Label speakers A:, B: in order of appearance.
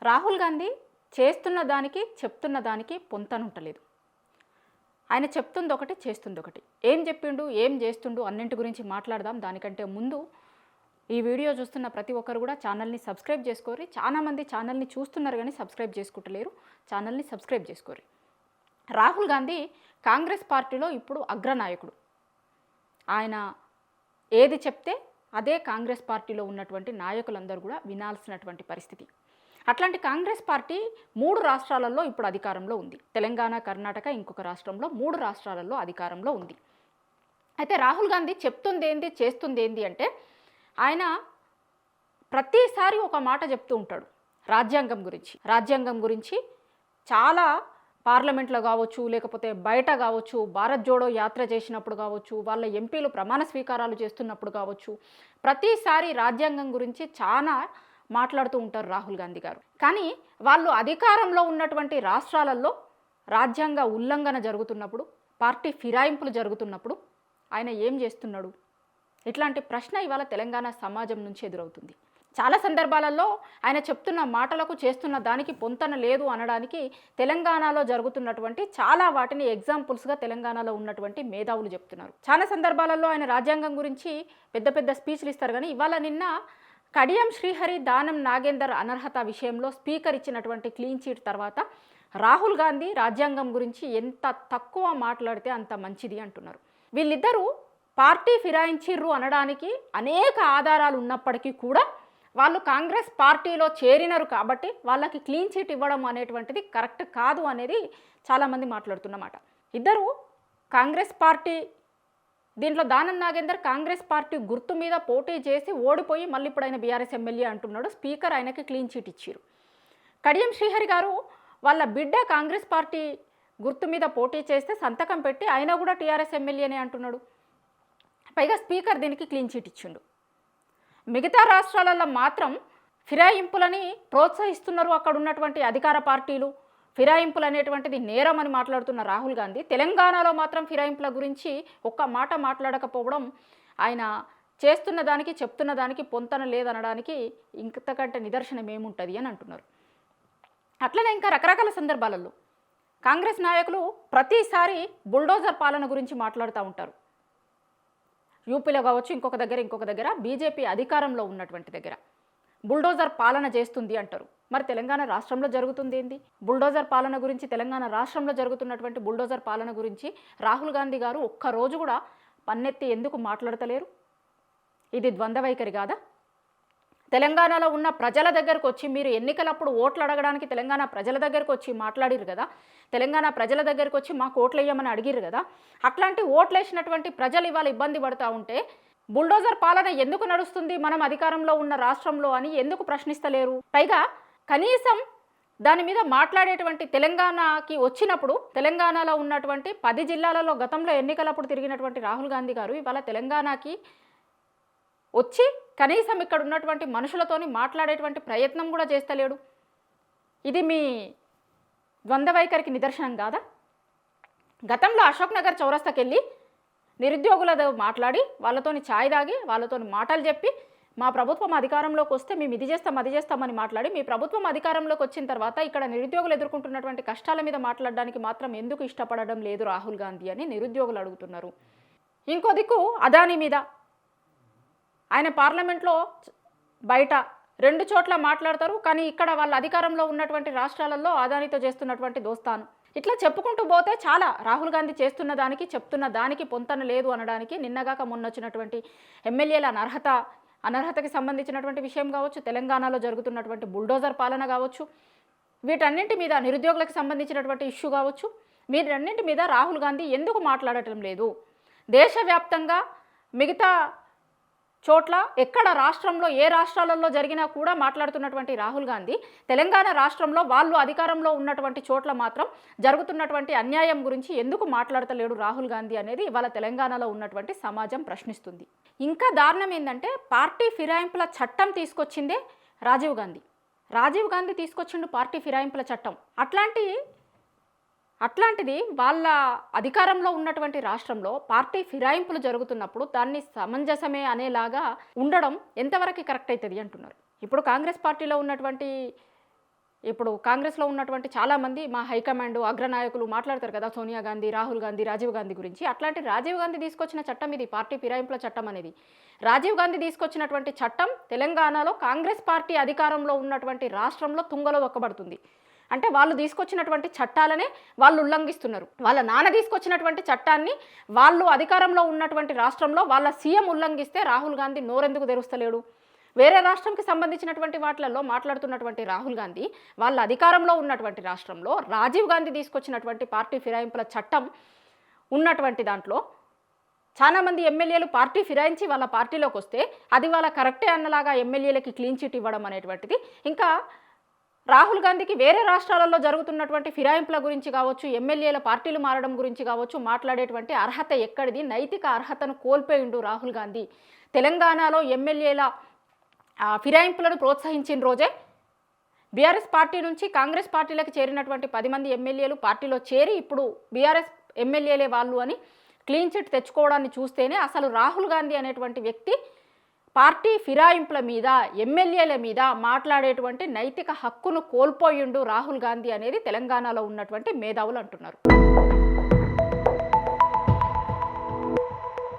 A: రాహుల్ గాంధీ చేస్తున్న దానికి చెప్తున్న దానికి పొంతనుంటలేదు. ఆయన చెప్తుంది ఒకటి, చేస్తుంది ఒకటి. ఏం చెప్పిండు, ఏం చేస్తుండు అన్నింటి గురించి మాట్లాడదాం. దానికంటే ముందు ఈ వీడియో చూస్తున్న ప్రతి ఒక్కరు కూడా ఛానల్ని సబ్స్క్రైబ్ చేసుకోరి. చాలామంది ఛానల్ని చూస్తున్నారు కానీ సబ్స్క్రైబ్ చేసుకుంటలేరు. ఛానల్ని సబ్స్క్రైబ్ చేసుకోరి. రాహుల్ గాంధీ కాంగ్రెస్ పార్టీలో ఇప్పుడు అగ్రనాయకుడు. ఆయన ఏది చెప్తే అదే కాంగ్రెస్ పార్టీలో ఉన్నటువంటి నాయకులందరూ కూడా వినాల్సినటువంటి పరిస్థితి. అట్లాంటి కాంగ్రెస్ పార్టీ 3 రాష్ట్రాలలో ఇప్పుడు అధికారంలో ఉంది. తెలంగాణ, కర్ణాటక, ఇంకొక రాష్ట్రంలో 3 రాష్ట్రాలలో అధికారంలో ఉంది. అయితే రాహుల్ గాంధీ చెప్తుంది ఏంది, చేస్తుంది ఏంది అంటే ఆయన ప్రతిసారి ఒక మాట చెప్తూ ఉంటాడు రాజ్యాంగం గురించి చాలా పార్లమెంట్లో కావచ్చు, లేకపోతే బయట కావచ్చు, భారత్ జోడో యాత్ర చేసినప్పుడు కావచ్చు, వాళ్ళ ఎంపీలు ప్రమాణ స్వీకారాలు చేస్తున్నప్పుడు కావచ్చు, ప్రతిసారి రాజ్యాంగం గురించి చాలా మాట్లాడుతూ ఉంటారు రాహుల్ గాంధీ గారు. కానీ వాళ్ళు అధికారంలో ఉన్నటువంటి రాష్ట్రాలలో రాజ్యాంగ ఉల్లంఘన జరుగుతున్నప్పుడు, పార్టీ ఫిరాయింపులు జరుగుతున్నప్పుడు ఆయన ఏం చేస్తున్నాడు? ఇట్లాంటి ప్రశ్న ఇవాళ తెలంగాణ సమాజం నుంచి ఎదురవుతుంది. చాలా సందర్భాలలో ఆయన చెప్తున్న మాటలకు చేస్తున్న దానికి పొంతన లేదు అనడానికి తెలంగాణలో జరుగుతున్నటువంటి చాలా వాటిని ఎగ్జాంపుల్స్గా తెలంగాణలో ఉన్నటువంటి మేధావులు చెప్తున్నారు. చాలా సందర్భాలలో ఆయన రాజ్యాంగం గురించి పెద్ద పెద్ద స్పీచ్లు ఇస్తారు. కానీ ఇవాళ నిన్న కడియం శ్రీహరి, దానం నాగేందర్ అనర్హత విషయంలో స్పీకర్ ఇచ్చినటువంటి క్లీన్ చీట్ తర్వాత రాహుల్ గాంధీ రాజ్యాంగం గురించి ఎంత తక్కువ మాట్లాడితే అంత మంచిది అంటున్నారు. వీళ్ళిద్దరూ పార్టీ ఫిరాయించిర్రు అనడానికి అనేక ఆధారాలు ఉన్నప్పటికీ కూడా వాళ్ళు కాంగ్రెస్ పార్టీలో చేరినారు కాబట్టి వాళ్ళకి క్లీన్ చీట్ ఇవ్వడం అనేటువంటిది కరెక్ట్ కాదు అనేది చాలామంది మాట్లాడుతున్నమాట. ఇద్దరు కాంగ్రెస్ పార్టీ, దీంట్లో దానం నాగేందర్ కాంగ్రెస్ పార్టీ గుర్తు మీద పోటీ చేసి ఓడిపోయి మళ్ళీ ఇప్పుడు ఆయన బీఆర్ఎస్ ఎమ్మెల్యే అంటున్నాడు. స్పీకర్ ఆయనకి క్లీన్ చీట్ ఇచ్చారు. కడియం శ్రీహరి గారు వాళ్ళ బిడ్డ కాంగ్రెస్ పార్టీ గుర్తు మీద పోటీ చేస్తే సంతకం పెట్టి ఆయన కూడా టీఆర్ఎస్ ఎమ్మెల్యేనే అంటున్నాడు. పైగా స్పీకర్ దీనికి క్లీన్ చీట్ ఇచ్చిండు. మిగతా రాష్ట్రాలలో మాత్రం ఫిరాయింపులని ప్రోత్సహిస్తున్నారు అక్కడ ఉన్నటువంటి అధికార పార్టీలు. ఫిరాయింపులు అనేటువంటిది నేరం అని మాట్లాడుతున్న రాహుల్ గాంధీ తెలంగాణలో మాత్రం ఫిరాయింపుల గురించి ఒక్క మాట మాట్లాడకపోవడం ఆయన చేస్తున్న దానికి చెప్తున్న దానికి పొంతన లేదనడానికి ఇంతకంటే నిదర్శనం ఏముంటుంది అని అంటున్నారు. అట్లనే ఇంకా రకరకాల సందర్భాలలో కాంగ్రెస్ నాయకులు ప్రతిసారి బుల్డోజర్ పాలన గురించి మాట్లాడుతూ ఉంటారు. యూపీలో కావచ్చు, ఇంకొక దగ్గర బీజేపీ అధికారంలో ఉన్నటువంటి దగ్గర బుల్డోజర్ పాలన చేస్తుంది అంటారు. మరి తెలంగాణ రాష్ట్రంలో జరుగుతుంది ఏంది? బుల్డోజర్ పాలన గురించి, తెలంగాణ రాష్ట్రంలో జరుగుతున్నటువంటి బుల్డోజర్ పాలన గురించి రాహుల్ గాంధీ గారు ఒక్కరోజు కూడా పన్నెత్తి ఎందుకు మాట్లాడతలేరు? ఇది ద్వంద్వ వైఖరి కాదా? తెలంగాణలో ఉన్న ప్రజల దగ్గరకు వచ్చి మీరు ఎన్నికలప్పుడు ఓట్లు అడగడానికి తెలంగాణ ప్రజల దగ్గరకు వచ్చి మాట్లాడిరు కదా, తెలంగాణ ప్రజల దగ్గరకు వచ్చి మాకు ఓట్లు వేయమని అడిగిరు కదా. అట్లాంటి ఓట్లు వేసినటువంటి ప్రజలు ఇవాళ ఇబ్బంది పడుతూ ఉంటే బుల్డోజర్ పాలన ఎందుకు నడుస్తుంది మనం అధికారంలో ఉన్న రాష్ట్రంలో అని ఎందుకు ప్రశ్నిస్తలేరు? పైగా కనీసం దాని మీద మాట్లాడేటువంటి తెలంగాణకి వచ్చినప్పుడు తెలంగాణలో ఉన్నటువంటి 10 జిల్లాలలో గతంలో ఎన్నికలప్పుడు తిరిగినటువంటి రాహుల్ గాంధీ గారు ఇవాళ తెలంగాణకి వచ్చి కనీసం ఇక్కడ ఉన్నటువంటి మనుషులతోని మాట్లాడేటువంటి ప్రయత్నం కూడా చేస్తలేడు. ఇది మీ ద్వంద్వ వైఖరికి నిదర్శనం కాదా? గతంలో అశోక్ నగర్ చౌరస్తాకి వెళ్ళి నిరుద్యోగులతో మాట్లాడి వాళ్ళతోని ఛాయ్ తాగి వాళ్ళతోని మాటలు చెప్పి మా ప్రభుత్వం అధికారంలోకి వస్తే మేము ఇది చేస్తాం అది చేస్తామని మాట్లాడి మీ ప్రభుత్వం అధికారంలోకి వచ్చిన తర్వాత ఇక్కడ నిరుద్యోగులు ఎదుర్కొంటున్నటువంటి కష్టాల మీద మాట్లాడడానికి మాత్రం ఎందుకు ఇష్టపడడం లేదు రాహుల్ గాంధీ అని నిరుద్యోగులు అడుగుతున్నారు. ఇంకో దిక్కు అదానీ మీద ఆయన పార్లమెంట్లో బయట 2 చోట్ల మాట్లాడతారు. కానీ ఇక్కడ వాళ్ళ అధికారంలో ఉన్నటువంటి రాష్ట్రాలలో అదానీతో చేస్తున్నటువంటి దోస్తాను ఇట్లా చెప్పుకుంటూ పోతే చాలా రాహుల్ గాంధీ చేస్తున్న దానికి చెప్తున్న దానికి పొంతన లేదు అనడానికి నిన్నగాక మొన్న వచ్చినటువంటి ఎమ్మెల్యేల అనర్హతకి సంబంధించినటువంటి విషయం కావచ్చు, తెలంగాణలో జరుగుతున్నటువంటి బుల్డోజర్ పాలన కావచ్చు, వీటన్నింటి మీద నిరుద్యోగులకు సంబంధించినటువంటి ఇష్యూ కావచ్చు, వీటన్నింటి మీద రాహుల్ గాంధీ ఎందుకు మాట్లాడటం లేదు? దేశవ్యాప్తంగా మిగతా చోట్ల ఎక్కడ రాష్ట్రంలో ఏ రాష్ట్రాలలో జరిగినా కూడా మాట్లాడుతున్నటువంటి రాహుల్ గాంధీ తెలంగాణ రాష్ట్రంలో వాళ్ళు అధికారంలో ఉన్నటువంటి చోట్ల మాత్రం జరుగుతున్నటువంటి అన్యాయం గురించి ఎందుకు మాట్లాడతలేడు రాహుల్ గాంధీ అనేది ఇవాళ తెలంగాణలో ఉన్నటువంటి సమాజం ప్రశ్నిస్తుంది. ఇంకా దారుణం ఏంటంటే పార్టీ ఫిరాయింపుల చట్టం తీసుకొచ్చిందే రాజీవ్ గాంధీ తీసుకొచ్చిండు పార్టీ ఫిరాయింపుల చట్టం. అట్లాంటిది వాళ్ళ అధికారంలో ఉన్నటువంటి రాష్ట్రంలో పార్టీ ఫిరాయింపులు జరుగుతున్నప్పుడు దాన్ని సమంజసమే అనేలాగా ఉండడం ఎంతవరకు కరెక్ట్ అవుతుంది అంటున్నారు. ఇప్పుడు కాంగ్రెస్ పార్టీలో ఉన్నటువంటి ఇప్పుడు కాంగ్రెస్లో ఉన్నటువంటి చాలామంది మా హైకమాండ్ అగ్రనాయకులు మాట్లాడతారు కదా, సోనియా గాంధీ, రాహుల్ గాంధీ, రాజీవ్ గాంధీ గురించి. అట్లాంటి రాజీవ్ గాంధీ తీసుకొచ్చిన చట్టం ఇది, పార్టీ ఫిరాయింపుల చట్టం అనేది. రాజీవ్ గాంధీ తీసుకొచ్చినటువంటి చట్టం తెలంగాణలో కాంగ్రెస్ పార్టీ అధికారంలో ఉన్నటువంటి రాష్ట్రంలో తుంగలో దొక్కబడుతుంది. అంటే వాళ్ళు తీసుకొచ్చినటువంటి చట్టాలనే వాళ్ళు ఉల్లంఘిస్తున్నారు. వాళ్ళ నాన్న తీసుకొచ్చినటువంటి చట్టాన్ని వాళ్ళు అధికారంలో ఉన్నటువంటి రాష్ట్రంలో వాళ్ళ సీఎం ఉల్లంఘిస్తే రాహుల్ గాంధీ నోరెందుకు తెరుస్తలేడు? వేరే రాష్ట్రంకి సంబంధించినటువంటి వాటిలలో మాట్లాడుతున్నటువంటి రాహుల్ గాంధీ వాళ్ళ అధికారంలో ఉన్నటువంటి రాష్ట్రంలో రాజీవ్ గాంధీ తీసుకొచ్చినటువంటి పార్టీ ఫిరాయింపుల చట్టం ఉన్నటువంటి దాంట్లో చాలామంది ఎమ్మెల్యేలు పార్టీ ఫిరాయించి వాళ్ళ పార్టీలోకి వస్తే అది వాళ్ళ కరెక్టే అన్నలాగా ఎమ్మెల్యేలకి క్లీన్ చిట్ ఇవ్వడం అనేటువంటిది, ఇంకా రాహుల్ గాంధీకి వేరే రాష్ట్రాలలో జరుగుతున్నటువంటి ఫిరాయింపుల గురించి కావచ్చు, ఎమ్మెల్యేల పార్టీలు మారడం గురించి కావచ్చు మాట్లాడేటువంటి అర్హత ఎక్కడిది? నైతిక అర్హతను కోల్పోయిండు రాహుల్ గాంధీ. తెలంగాణలో ఎమ్మెల్యేల ఫిరాయింపులను ప్రోత్సహించిన రోజే బీఆర్ఎస్ పార్టీ నుంచి కాంగ్రెస్ పార్టీలకు చేరినటువంటి 10 మంది ఎమ్మెల్యేలు పార్టీలో చేరి ఇప్పుడు బీఆర్ఎస్ ఎమ్మెల్యేలే వాళ్ళు అని క్లీన్ చిట్ తెచ్చుకోవడాన్ని చూస్తేనే అసలు రాహుల్ గాంధీ అనేటువంటి వ్యక్తి పార్టీ ఫిరాయింపుల మీద, ఎమ్మెల్యేల మీద మాట్లాడేటువంటి నైతిక హక్కును కోల్పోయిండు రాహుల్ గాంధీ అనేది తెలంగాణలో ఉన్నటువంటి మేధావులు అంటున్నారు.